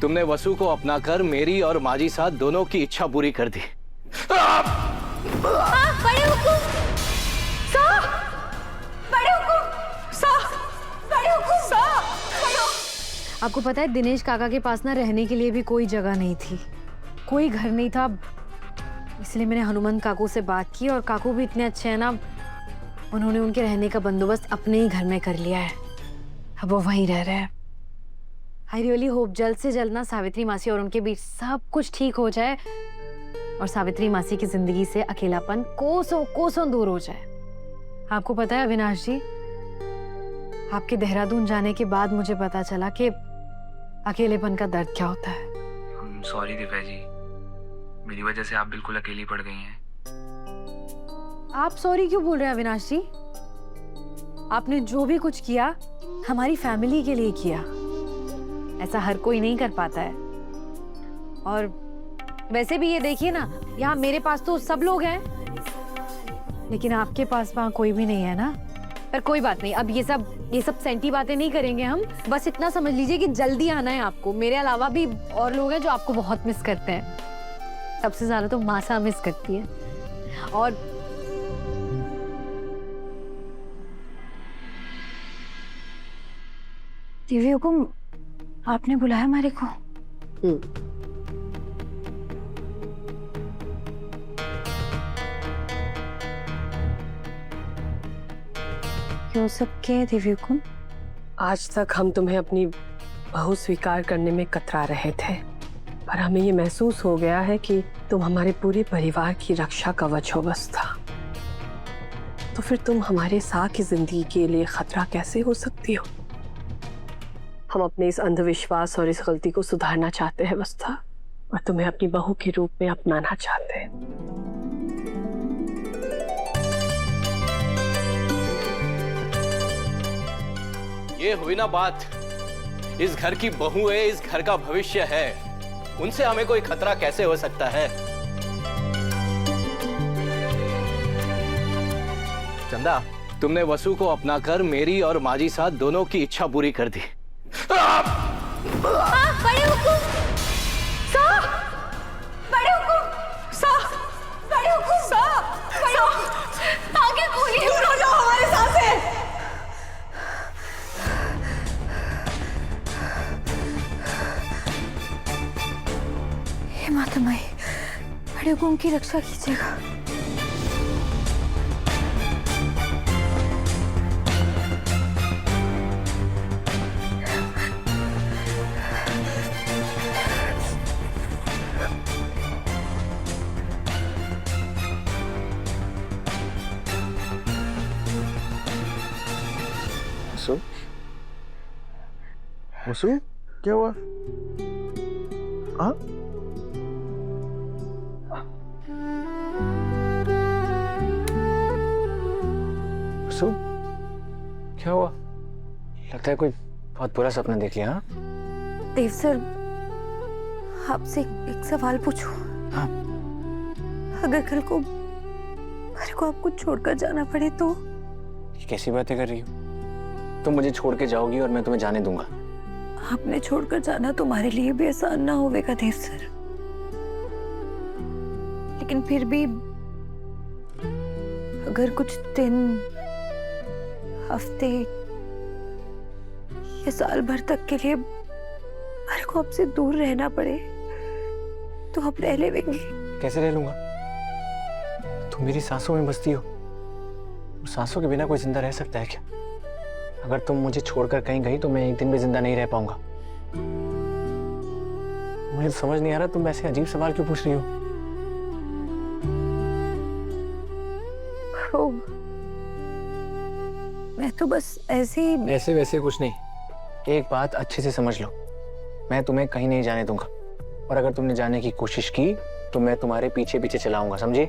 तुमने वसु को अपना कर मेरी और माजी साथ दोनों की इच्छा पूरी कर दी। बड़े हुकुम साहब, बड़े हुकुम साहब, बड़े हुकुम साहब। आपको पता है दिनेश काका के पास ना रहने के लिए भी कोई जगह नहीं थी, कोई घर नहीं था, इसलिए मैंने हनुमंत काकू से बात की और काकू भी इतने अच्छे हैं ना, उन्होंने उनके रहने का बंदोबस्त अपने ही घर में कर लिया है। अब वो वहीं रह रहे हैं। आई रियली होप जल्द से जल्द ना सावित्री मासी और उनके बीच सब कुछ ठीक हो जाए और सावित्री मासी की जिंदगी से अकेलापन कोसों कोसों दूर हो जाए। आपको पता है अविनाश जी, आपके देहरादून जाने के बाद मुझे पता चला कि अकेलेपन का दर्द क्या होता है। सॉरी दिव्या जी, मेरी वजह से आप बिल्कुल अकेली पड़ गई हैं। आप सॉरी क्यों बोल रहे हैं अविनाश जी? आपने जो भी कुछ किया हमारी फैमिली के लिए किया, ऐसा हर कोई नहीं कर पाता है। और वैसे भी ये देखिए ना, यहाँ मेरे पास तो सब लोग हैं, लेकिन आपके पास वहाँ कोई भी नहीं है ना। पर कोई बात नहीं, अब ये सब सेंटी बातें नहीं करेंगे हम। बस इतना समझ लीजिए कि जल्दी आना है आपको। मेरे अलावा भी और लोग हैं जो आपको बहुत मिस करते हैं। सबसे ज्यादा तो मासा मिस करती है। और दिव्या हुकुम, आपने बुलाया हमारे को? क्यों सब क्या है दिव्या हुकुम? आज तक हम तुम्हें अपनी बहू स्वीकार करने में कतरा रहे थे, पर हमें ये महसूस हो गया है कि तुम हमारे पूरे परिवार की रक्षा कवच हो बस था। तो फिर तुम हमारे साथ की जिंदगी के लिए खतरा कैसे हो सकती हो? हम अपने इस अंधविश्वास और इस गलती को सुधारना चाहते हैं वस्ता, और तुम्हें अपनी बहू के रूप में अपनाना चाहते हैं। ये हुई ना बात, इस घर की बहू है, इस घर का भविष्य है, उनसे हमें कोई खतरा कैसे हो सकता है? चंदा, तुमने वसु को अपना कर मेरी और माजी साथ दोनों की इच्छा पूरी कर दी। बड़े हुकुम साहब, बड़े हुकुम साहब, बड़े हुकुम साहब, आगे बोलिए। दूर हो जाओ हमारे साथ से। हे माता माई, बड़े हुकुम की रक्षा कीजिएगा। वसु, क्या हुआ? हाँ? वसु, क्या हुआ? लगता है कोई बहुत बुरा सपना देख लिया। हाँ? देव सर, आपसे एक सवाल पूछूं? हाँ। अगर कल को मेरे को आपको छोड़कर जाना पड़े तो? ये कैसी बातें कर रही हो? तुम मुझे छोड़ के जाओगी और मैं तुम्हें जाने दूंगा? आपने छोड़कर जाना तुम्हारे लिए भी आसान ना होगा देव सर, लेकिन फिर भी अगर कुछ दिन, हफ्ते या साल भर तक के लिए मेरे को आपसे दूर रहना पड़े तो आप रह लेंगे? कैसे रह लूंगा? तुम मेरी सांसों में बसती हो, सांसों के बिना कोई जिंदा रह सकता है क्या? अगर तुम मुझे छोड़कर कहीं गई तो मैं एक दिन भी जिंदा नहीं रह पाऊंगा। मुझे समझ नहीं आ रहा तुम ऐसे अजीब सवाल क्यों पूछ रही हो? मैं तो बस ऐसे ही। ऐसे वैसे कुछ नहीं, एक बात अच्छे से समझ लो, मैं तुम्हें कहीं नहीं जाने दूंगा, और अगर तुमने जाने की कोशिश की तो मैं तुम्हारे पीछे पीछे चलाऊंगा, समझे?